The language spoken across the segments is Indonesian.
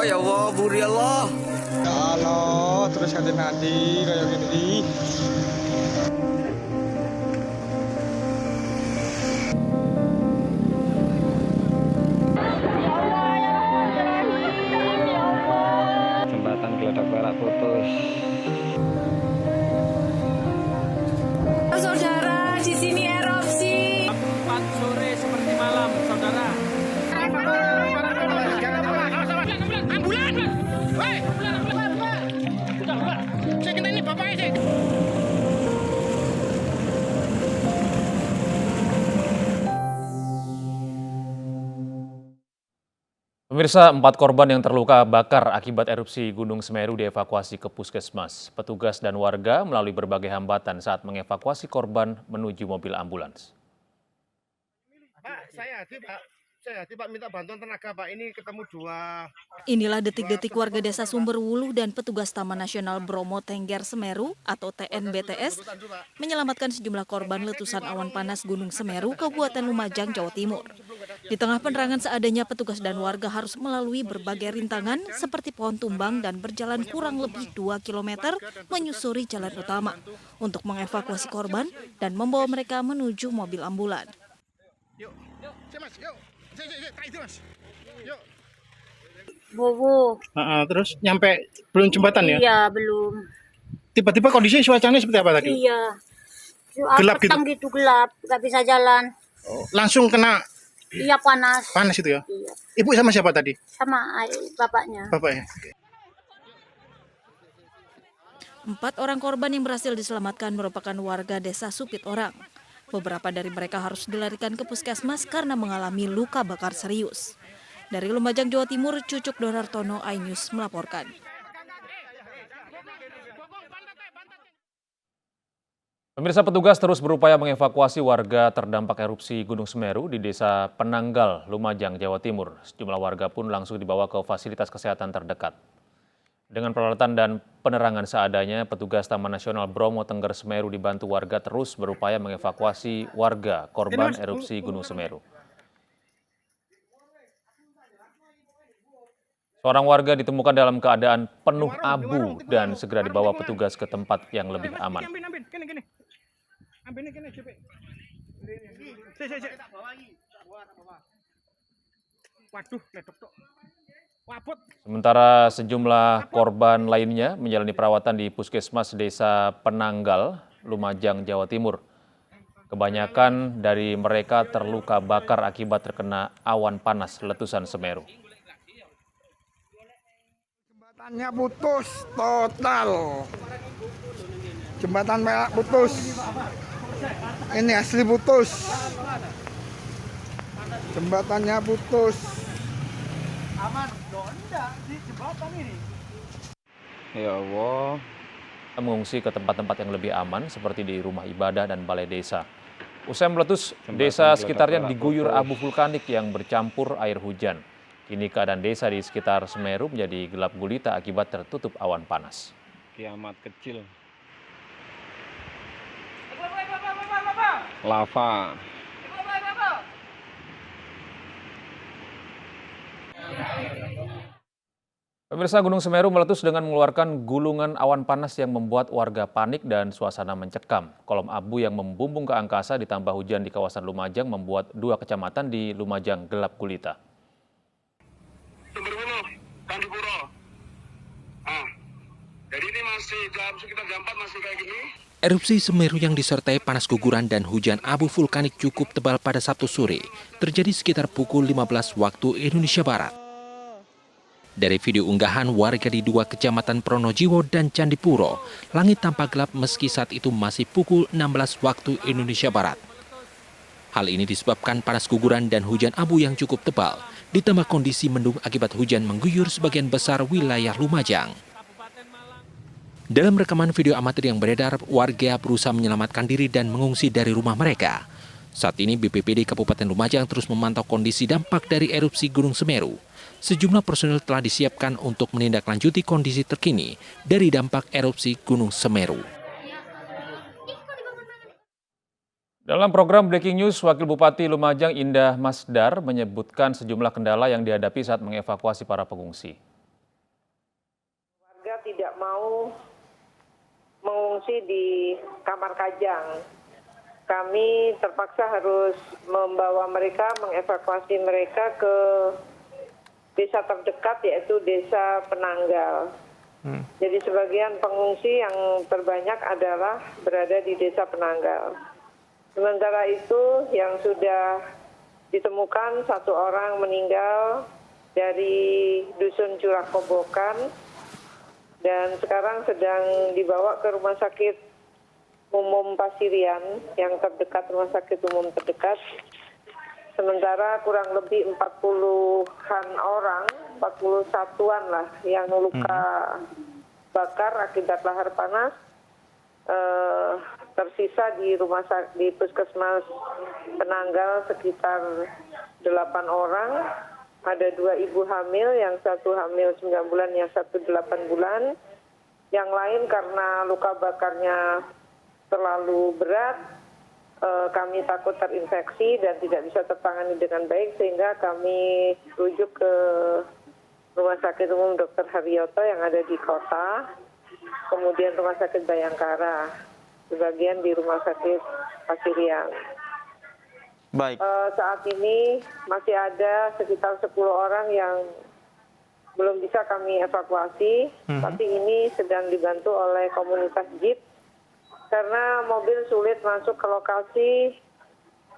ya Allah, buri Allah. Ya Allah, terus kate nanti kayak gini. Jembatan Geledak Barat putus. Saudara, di sini erupsi. 4 sore seperti malam, saudara. Ambulan! Woi! Udah. Saya kena ini bapaknya sih. Pemirsa, 4 korban yang terluka bakar akibat erupsi Gunung Semeru dievakuasi ke puskesmas. Petugas dan warga melalui berbagai hambatan saat mengevakuasi korban menuju mobil ambulans. Pak, saya minta bantuan tenaga, Pak. Ini ketemu 2. Inilah detik-detik warga desa Sumberwuluh dan petugas Taman Nasional Bromo Tengger Semeru atau TNBTS menyelamatkan sejumlah korban letusan awan panas Gunung Semeru, Kabupaten Lumajang, Jawa Timur. Di tengah penerangan seadanya, petugas dan warga harus melalui berbagai rintangan seperti pohon tumbang dan berjalan kurang lebih 2 km menyusuri jalan utama untuk mengevakuasi korban dan membawa mereka menuju mobil ambulan. Yuk, Mas, yuk. Saya, itu, Mas. Yuk. Bowo. Terus nyampe belum jembatan ya? Iya, belum. Tiba-tiba kondisi cuacanya seperti apa tadi? Iya. Gelap gitu? Gitu, gelap. Nggak bisa jalan. Langsung kena Iya, panas. panas itu ya? Iya. Ibu sama siapa tadi? Sama bapaknya. Bapaknya. 4 orang korban yang berhasil diselamatkan merupakan warga desa Supit Orang. Beberapa dari mereka harus dilarikan ke puskesmas karena mengalami luka bakar serius. Dari Lumajang, Jawa Timur, Cucuk Donartono, iNews melaporkan. Pemirsa, petugas terus berupaya mengevakuasi warga terdampak erupsi Gunung Semeru di Desa Penanggal, Lumajang, Jawa Timur. Sejumlah warga pun langsung dibawa ke fasilitas kesehatan terdekat. Dengan peralatan dan penerangan seadanya, petugas Taman Nasional Bromo Tengger Semeru dibantu warga terus berupaya mengevakuasi warga korban erupsi Gunung Semeru. Seorang warga ditemukan dalam keadaan penuh abu dan segera dibawa petugas ke tempat yang lebih aman. Waduh, ledok tok. Waput. Sementara sejumlah korban lainnya menjalani perawatan di Puskesmas Desa Penanggal, Lumajang, Jawa Timur. Kebanyakan dari mereka terluka bakar akibat terkena awan panas letusan Semeru. Jembatannya putus total. Jembatan merah putus. Ini asli putus. Jembatannya putus. Ya Allah. Mengungsi ke tempat-tempat yang lebih aman seperti di rumah ibadah dan balai desa. Usai meletus, desa sekitarnya diguyur abu vulkanik yang bercampur air hujan. Kini keadaan desa di sekitar Semeru menjadi gelap gulita akibat tertutup awan panas. Kiamat kecil. Lava. Pemirsa, Gunung Semeru meletus dengan mengeluarkan gulungan awan panas yang membuat warga panik dan suasana mencekam. Kolom abu yang membumbung ke angkasa ditambah hujan di kawasan Lumajang membuat 2 kecamatan di Lumajang gelap gulita. Sumberwuluh, Candipuro. Jadi ini masih sekitar jam 4 masih kayak gini. Erupsi Semeru yang disertai panas guguran dan hujan abu vulkanik cukup tebal pada Sabtu sore terjadi sekitar pukul 15 waktu Indonesia Barat. Dari video unggahan warga di 2 kecamatan Pronojiwo dan Candipuro, langit tampak gelap meski saat itu masih pukul 16 waktu Indonesia Barat. Hal ini disebabkan panas guguran dan hujan abu yang cukup tebal, ditambah kondisi mendung akibat hujan mengguyur sebagian besar wilayah Lumajang. Dalam rekaman video amatir yang beredar, warga berusaha menyelamatkan diri dan mengungsi dari rumah mereka. Saat ini BPBD Kabupaten Lumajang terus memantau kondisi dampak dari erupsi Gunung Semeru. Sejumlah personil telah disiapkan untuk menindaklanjuti kondisi terkini dari dampak erupsi Gunung Semeru. Dalam program Breaking News, Wakil Bupati Lumajang Indah Masdar menyebutkan sejumlah kendala yang dihadapi saat mengevakuasi para pengungsi. mengungsi di Kamar Kajang. Kami terpaksa harus membawa mereka, mengevakuasi mereka ke desa terdekat, yaitu Desa Penanggal. Jadi sebagian pengungsi yang terbanyak adalah berada di Desa Penanggal. Sementara itu yang sudah ditemukan 1 orang meninggal dari Dusun Curah Kobokan dan sekarang sedang dibawa ke Rumah Sakit Umum Pasirian yang terdekat, Rumah Sakit Umum terdekat. Sementara kurang lebih 40-an orang, 41-an lah yang luka bakar akibat lahar panas, tersisa di di Puskesmas Penanggal sekitar 8 orang. Ada 2 ibu hamil, yang 1 hamil 9 bulan, yang 1 8 bulan. Yang lain karena luka bakarnya terlalu berat, kami takut terinfeksi dan tidak bisa tertangani dengan baik, sehingga kami rujuk ke Rumah Sakit Umum Dr. Haryoto yang ada di kota, kemudian Rumah Sakit Bayangkara, sebagian di Rumah Sakit Pasirian. Baik. Saat ini masih ada sekitar 10 orang yang belum bisa kami evakuasi, tapi ini sedang dibantu oleh komunitas JIP karena mobil sulit masuk ke lokasi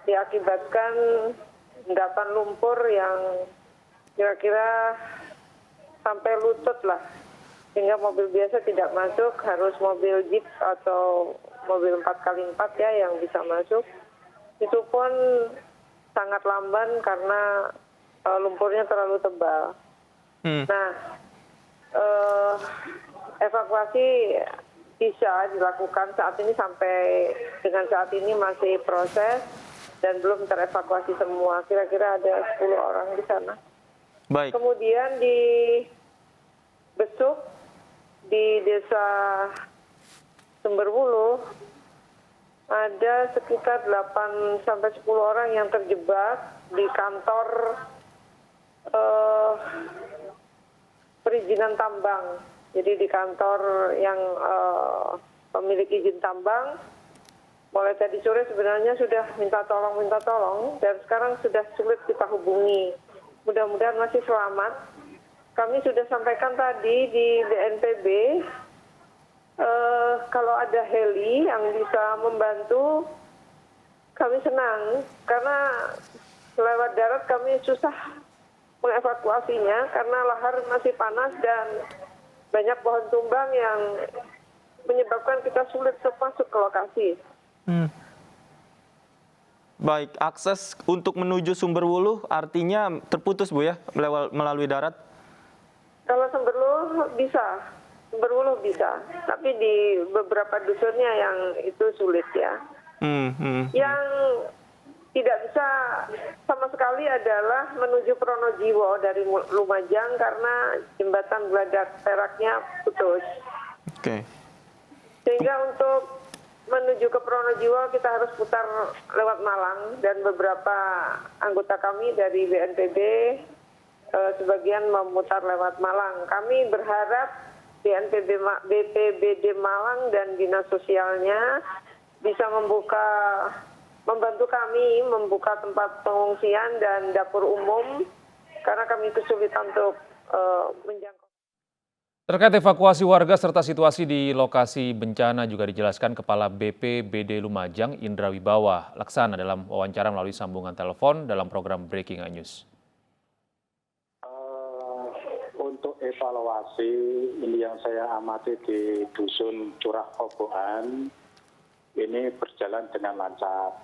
diakibatkan endapan lumpur yang kira-kira sampai lutut lah, sehingga mobil biasa tidak masuk, harus mobil jeep atau mobil 4x4 ya yang bisa masuk. Itu pun sangat lamban karena lumpurnya terlalu tebal. Nah, evakuasi bisa dilakukan saat ini, sampai dengan saat ini masih proses dan belum terevakuasi semua. Kira-kira ada 10 orang di sana. Baik. Kemudian di Besuk, di Desa Sumberwuluh, ada sekitar 8-10 orang yang terjebak di kantor perizinan tambang. Jadi di kantor yang memiliki izin tambang, mulai tadi sore sebenarnya sudah minta tolong, dan sekarang sudah sulit kita hubungi. Mudah-mudahan masih selamat. Kami sudah sampaikan tadi di BNPB, kalau ada heli yang bisa membantu, kami senang. Karena lewat darat kami susah mengevakuasinya, karena lahar masih panas dan banyak pohon tumbang yang menyebabkan kita sulit masuk ke lokasi. Baik, akses untuk menuju Sumberwuluh artinya terputus Bu ya, melalui darat? Kalau Sumberwuluh bisa, tapi di beberapa dusunnya yang itu sulit ya. Yang tidak bisa sama sekali adalah menuju Pronojiwo dari Lumajang karena jembatan Geladak Peraknya putus. Oke. Sehingga untuk menuju ke Pronojiwo kita harus putar lewat Malang, dan beberapa anggota kami dari BNPB sebagian memutar lewat Malang. Kami berharap BPBD Malang dan Dinas Sosialnya bisa membantu kami membuka tempat pengungsian dan dapur umum, karena kami kesulitan untuk menjangkau. Terkait evakuasi warga serta situasi di lokasi bencana juga dijelaskan Kepala BPBD Lumajang Indra Wibawa Laksana dalam wawancara melalui sambungan telepon dalam program Breaking News. Untuk evaluasi ini yang saya amati di Dusun Curah Kobokan ini berjalan dengan lancar.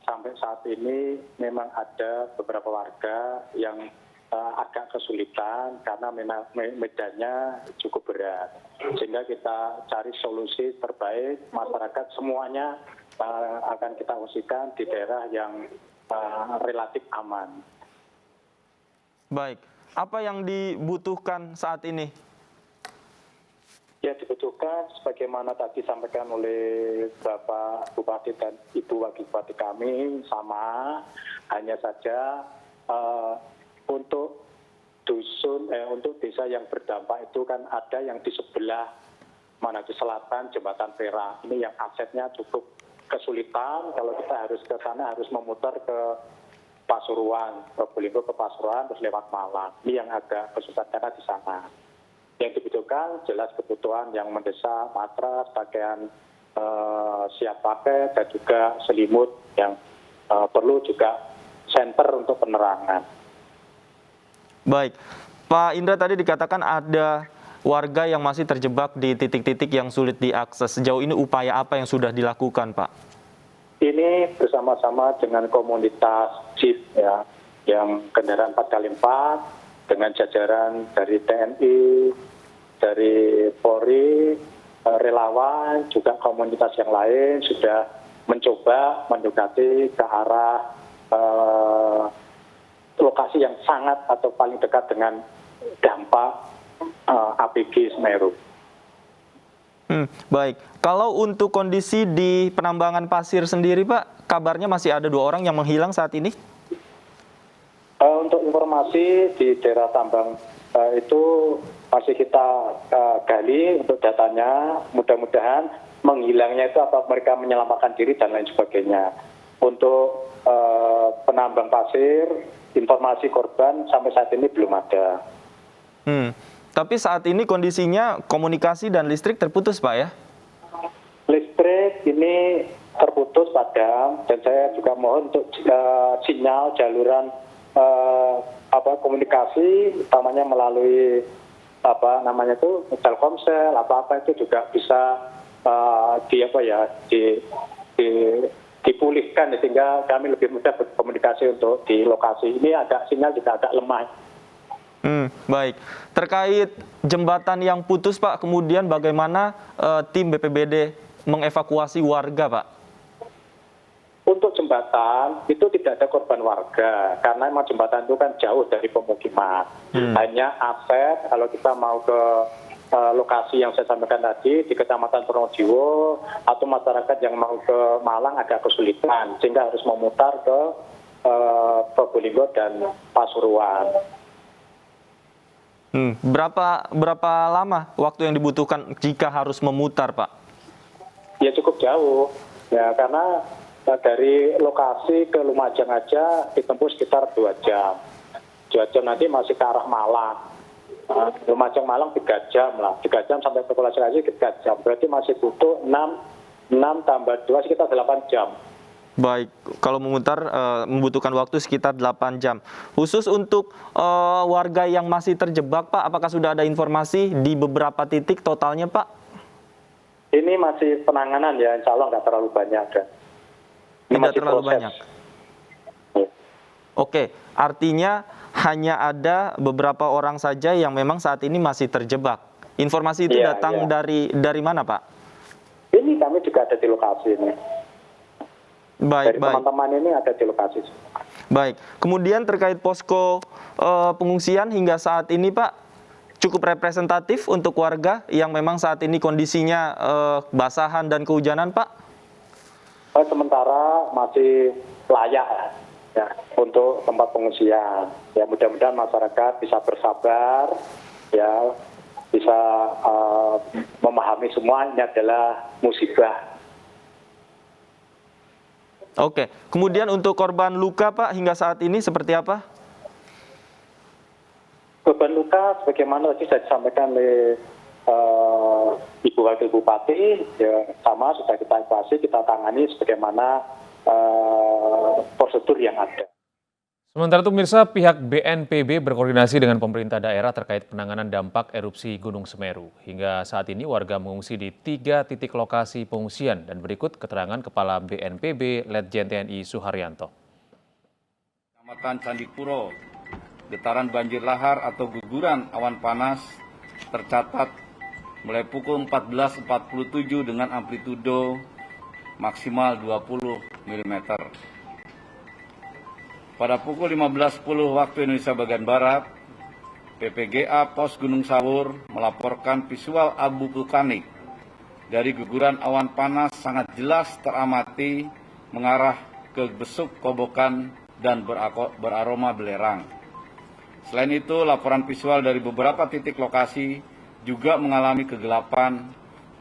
Sampai saat ini memang ada beberapa warga yang agak kesulitan karena medannya cukup berat. Sehingga kita cari solusi terbaik, masyarakat semuanya akan kita ungsikan di daerah yang relatif aman. Baik, apa yang dibutuhkan saat ini? Ya, dibutuhkan sebagaimana tadi disampaikan oleh Bapak Bupati dan Ibu Wakil Bupati kami sama, hanya saja untuk dusun, untuk desa yang berdampak itu kan ada yang di sebelah Manado Selatan, Jembatan Perak. Ini yang aksesnya cukup kesulitan. Kalau kita harus ke sana harus memutar ke Pasuruan, Probolinggo ke Pasuruan, terus lewat Malang. Ini yang agak kesulitan karena di sana. Yang dibutuhkan jelas kebutuhan yang mendesak, matras, pakaian siap pakai, dan juga selimut yang perlu juga senter untuk penerangan. Baik, Pak Indra tadi dikatakan ada warga yang masih terjebak di titik-titik yang sulit diakses. Sejauh ini upaya apa yang sudah dilakukan, Pak? Ini bersama-sama dengan komunitas JIP ya, yang kendaraan 4x4 dengan jajaran dari TNI, dari Polri, relawan, juga komunitas yang lain sudah mencoba mendekati ke arah lokasi yang sangat atau paling dekat dengan dampak APG Semeru. Baik, kalau untuk kondisi di penambangan pasir sendiri, Pak, kabarnya masih ada 2 orang yang menghilang saat ini? Untuk informasi di daerah tambang itu masih kita gali untuk datanya. Mudah-mudahan menghilangnya itu apa mereka menyelamatkan diri dan lain sebagainya. Untuk penambang pasir, informasi korban sampai saat ini belum ada. Tapi saat ini kondisinya komunikasi dan listrik terputus, Pak ya? Listrik ini terputus padam, dan saya juga mohon untuk sinyal jaluran komunikasi, utamanya melalui Telkomsel, apa-apa itu juga bisa dipulihkan sehingga kami lebih mudah berkomunikasi untuk di lokasi. Ini agak sinyal juga agak lemah. Baik. Terkait jembatan yang putus, Pak, kemudian bagaimana tim BPBD mengevakuasi warga, Pak? Untuk jembatan itu tidak ada korban warga karena memang jembatan itu kan jauh dari pemukiman. Hanya akses kalau kita mau ke lokasi yang saya sampaikan tadi di Kecamatan Pronojiwo atau masyarakat yang mau ke Malang agak kesulitan sehingga harus memutar ke Probolinggo dan Pasuruan. Berapa lama waktu yang dibutuhkan jika harus memutar, Pak? Ya cukup jauh, ya karena dari lokasi ke Lumajang aja ditempuh sekitar 2 jam. 2 jam nanti masih ke arah Malang. Lumajang Malang 3 jam lah, 3 jam sampai ke Pulau Sulawesi 3 jam. Berarti masih butuh 6 tambah 2 sekitar 8 jam. Baik, kalau memutar membutuhkan waktu sekitar 8 jam. Khusus untuk warga yang masih terjebak, Pak, apakah sudah ada informasi di beberapa titik totalnya, Pak? Ini masih penanganan ya, insya Allah nggak terlalu banyak. Tidak terlalu banyak. Oke, artinya hanya ada beberapa orang saja yang memang saat ini masih terjebak. Informasi itu datang dari mana, Pak? Ini kami juga ada di lokasi ini. Baik. Teman-teman ini ada di lokasi. Baik. Kemudian terkait posko pengungsian hingga saat ini, Pak, cukup representatif untuk warga yang memang saat ini kondisinya basahan dan kehujanan, Pak? Sementara masih layak ya untuk tempat pengungsian. Ya mudah-mudahan masyarakat bisa bersabar, ya bisa memahami semua ini adalah musibah. Oke, kemudian untuk korban luka, Pak, hingga saat ini seperti apa? Korban luka, sebagaimana tadi sudah disampaikan oleh Ibu Wakil Bupati, ya sama sudah kita evakuasi, kita tangani sebagaimana prosedur yang ada. Sementara itu pemirsa, pihak BNPB berkoordinasi dengan pemerintah daerah terkait penanganan dampak erupsi Gunung Semeru. Hingga saat ini warga mengungsi di 3 titik lokasi pengungsian dan berikut keterangan Kepala BNPB Letjen TNI Suharyanto. Kecamatan Candipuro, getaran banjir lahar atau guguran awan panas tercatat mulai pukul 14.47 dengan amplitudo maksimal 20 mm. Pada pukul 15.10 waktu Indonesia bagian Barat, PPGA Pos Gunung Sawur melaporkan visual abu vulkanik dari guguran awan panas sangat jelas teramati mengarah ke besuk kobokan dan beraroma belerang. Selain itu, laporan visual dari beberapa titik lokasi juga mengalami kegelapan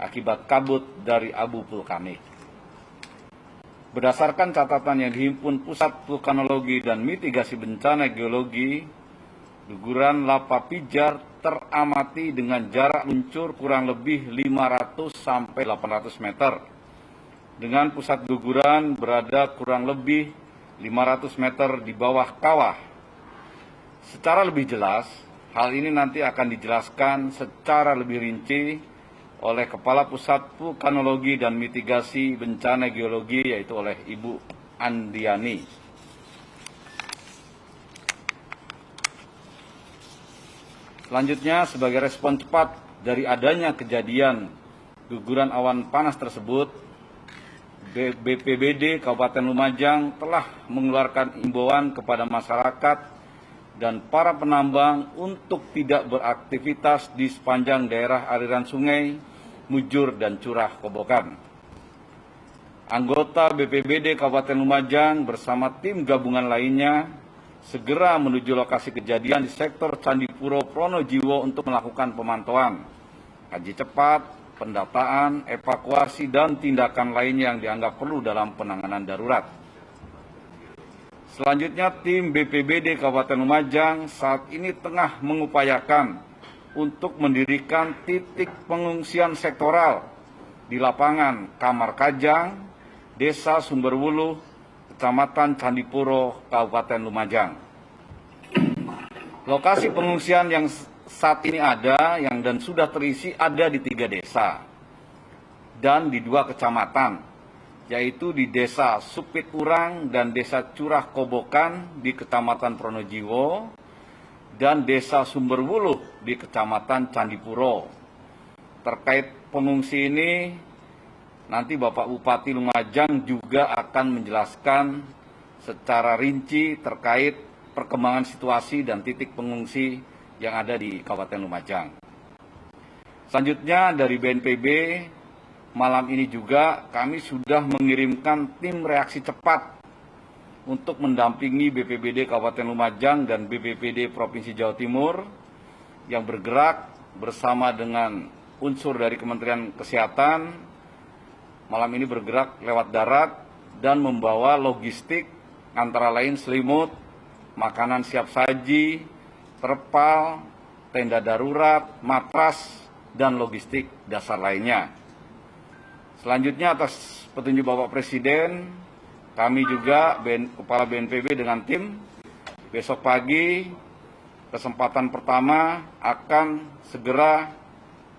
akibat kabut dari abu vulkanik. Berdasarkan catatan yang dihimpun Pusat Vulkanologi dan Mitigasi Bencana Geologi, guguran lava pijar teramati dengan jarak luncur kurang lebih 500 sampai 800 meter. Dengan pusat guguran berada kurang lebih 500 meter di bawah kawah. Secara lebih jelas, hal ini nanti akan dijelaskan secara lebih rinci oleh Kepala Pusat Vulkanologi dan Mitigasi Bencana Geologi, yaitu oleh Ibu Andiani. Selanjutnya, sebagai respon cepat dari adanya kejadian guguran awan panas tersebut, BPBD Kabupaten Lumajang telah mengeluarkan imbauan kepada masyarakat dan para penambang untuk tidak beraktivitas di sepanjang daerah aliran sungai, mujur, dan curah kobokan. Anggota BPBD Kabupaten Lumajang bersama tim gabungan lainnya segera menuju lokasi kejadian di sektor Candipuro Pronojiwo untuk melakukan pemantauan, kaji cepat, pendataan, evakuasi, dan tindakan lainnya yang dianggap perlu dalam penanganan darurat. Selanjutnya, tim BPBD Kabupaten Lumajang saat ini tengah mengupayakan untuk mendirikan titik pengungsian sektoral di lapangan Kamar Kajang, Desa Sumberwuluh, Kecamatan Candipuro, Kabupaten Lumajang. Lokasi pengungsian yang saat ini ada dan sudah terisi ada di 3 desa dan di 2 kecamatan, yaitu di Desa Supiturang dan Desa Curah Kobokan di Kecamatan Pronojiwo, dan Desa Sumberwuluh di Kecamatan Candipuro. Terkait pengungsi ini, nanti Bapak Bupati Lumajang juga akan menjelaskan secara rinci terkait perkembangan situasi dan titik pengungsi yang ada di Kabupaten Lumajang. Selanjutnya dari BNPB, malam ini juga kami sudah mengirimkan tim reaksi cepat untuk mendampingi BPBD Kabupaten Lumajang dan BPBD Provinsi Jawa Timur yang bergerak bersama dengan unsur dari Kementerian Kesehatan. Malam ini bergerak lewat darat dan membawa logistik antara lain selimut, makanan siap saji, terpal, tenda darurat, matras, dan logistik dasar lainnya. Selanjutnya atas petunjuk Bapak Presiden, kami juga Kepala BNPB dengan tim besok pagi kesempatan pertama akan segera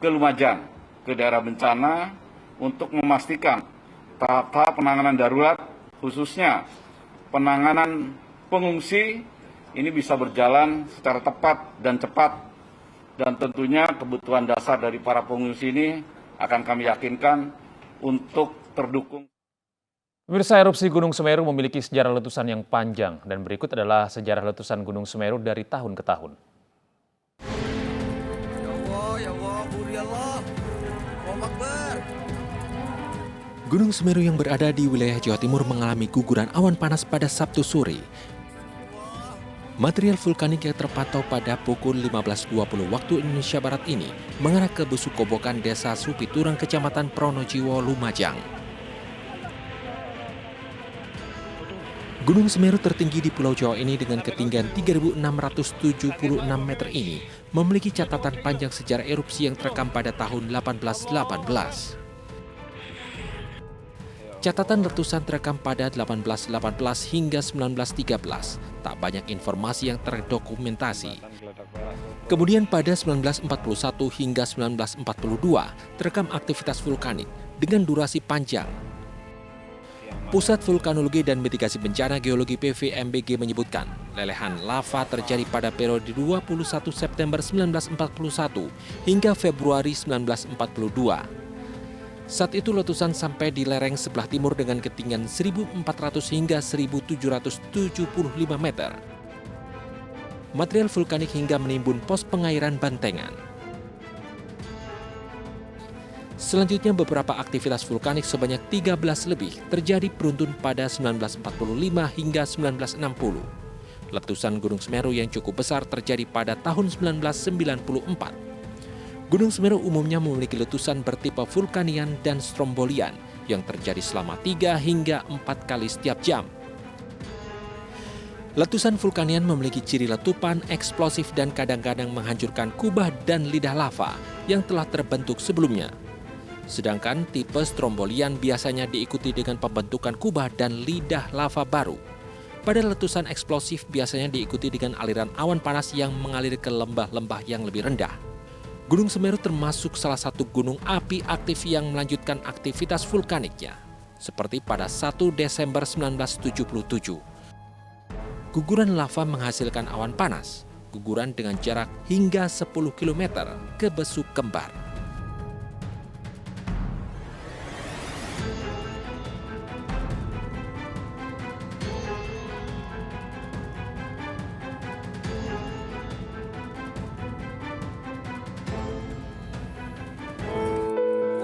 ke Lumajang, ke daerah bencana untuk memastikan tahap-tahap penanganan darurat, khususnya penanganan pengungsi ini bisa berjalan secara tepat dan cepat, dan tentunya kebutuhan dasar dari para pengungsi ini akan kami yakinkan untuk terdukung. Pemirsa, erupsi Gunung Semeru memiliki sejarah letusan yang panjang, dan berikut adalah sejarah letusan Gunung Semeru dari tahun ke tahun. Gunung Semeru yang berada di wilayah Jawa Timur mengalami guguran awan panas pada Sabtu sore. Material vulkanik yang terpantau pada pukul 15.20 waktu Indonesia Barat ini mengarah ke Busuk Kobokan Desa Supiturang, Kecamatan Pronojiwo, Lumajang. Gunung Semeru tertinggi di Pulau Jawa ini dengan ketinggian 3.676 meter ini memiliki catatan panjang sejarah erupsi yang terekam pada tahun 1818. Catatan letusan terekam pada 1818 hingga 1913. Tak banyak informasi yang terdokumentasi. Kemudian pada 1941 hingga 1942 terekam aktivitas vulkanik dengan durasi panjang. Pusat Vulkanologi dan Mitigasi Bencana Geologi PVMBG menyebutkan, lelehan lava terjadi pada periode 21 September 1941 hingga Februari 1942. Saat itu letusan sampai di lereng sebelah timur dengan ketinggian 1.400 hingga 1.775 meter. Material vulkanik hingga menimbun pos pengairan Bantengan. Selanjutnya beberapa aktivitas vulkanik sebanyak 13 lebih terjadi beruntun pada 1945 hingga 1960. Letusan Gunung Semeru yang cukup besar terjadi pada tahun 1994. Gunung Semeru umumnya memiliki letusan bertipe vulkanian dan strombolian yang terjadi selama 3 hingga 4 kali setiap jam. Letusan vulkanian memiliki ciri letupan, eksplosif, dan kadang-kadang menghancurkan kubah dan lidah lava yang telah terbentuk sebelumnya. Sedangkan tipe strombolian biasanya diikuti dengan pembentukan kubah dan lidah lava baru. Pada letusan eksplosif biasanya diikuti dengan aliran awan panas yang mengalir ke lembah-lembah yang lebih rendah. Gunung Semeru termasuk salah satu gunung api aktif yang melanjutkan aktivitas vulkaniknya, seperti pada 1 Desember 1977. Guguran lava menghasilkan awan panas, guguran dengan jarak hingga 10 km ke Besuk Kembar.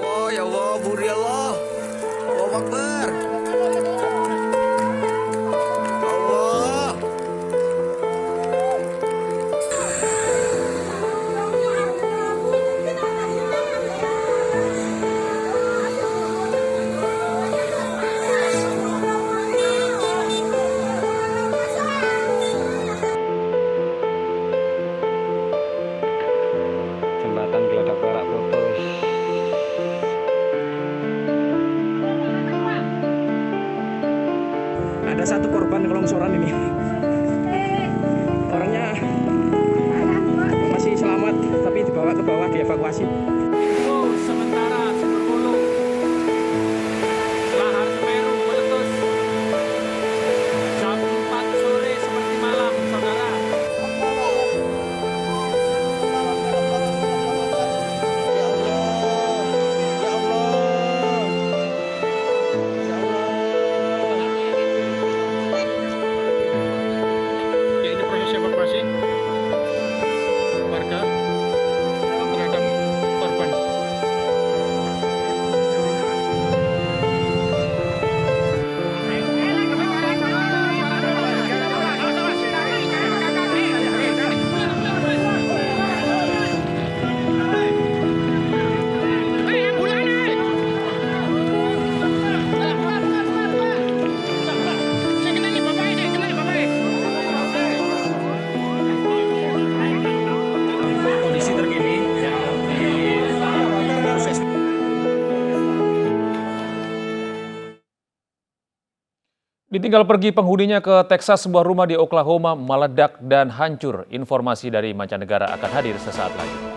Oh ya Allah, buri Allah. Allahu Akbar. Allah. Jembatan Geladak Barat putus. Ada satu korban kelongsoran ini. Orangnya masih selamat, tapi dibawa ke bawah, dievakuasi. Sementara Sumberwulu, lahar Semeru meletus jam 4 sore seperti malam, saudara. Ya, ini proses evakuasi warga terhadap korban. Kondisi terkini yang proses. Ditinggal pergi penghuninya ke Texas, sebuah rumah di Oklahoma meledak dan hancur. Informasi dari mancanegara akan hadir sesaat lagi.